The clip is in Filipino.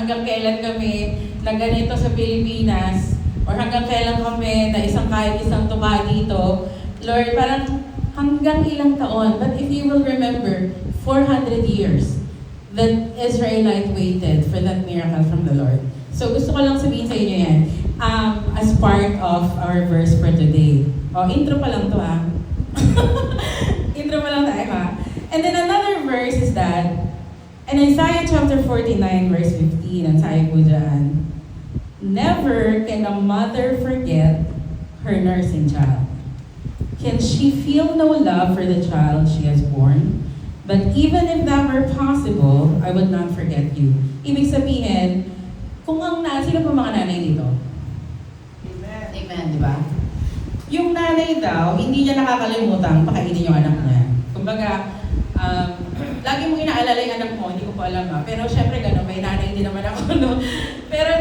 hanggang kailan kami na ganito sa Pilipinas, or hanggang kailan kami na kahit isang tuka dito. Lord, parang hanggang ilang taon. But if you will remember, 400 years that Israelite waited for that miracle from the Lord. So gusto ko lang sabihin sa inyo yan as part of our verse for today. Intro pa lang to Intro pa lang tayo And then another verse is that, in Isaiah chapter 49 verse 15, ang sabi po dyan, never can a mother forget her nursing child. Can she feel no love for the child she has born? But even if that were possible, I would not forget you. Ibig sabihin, kung sino po mga nanay dito? Amen. Amen, di ba? Yung nanay daw, hindi niya nakakalimutan pakainin yung anak niya. Kumbaga, lagi mong inaalala yung anak mo, hindi ko po alam pero syempre gano'n, may nanay din naman ako, no? Pero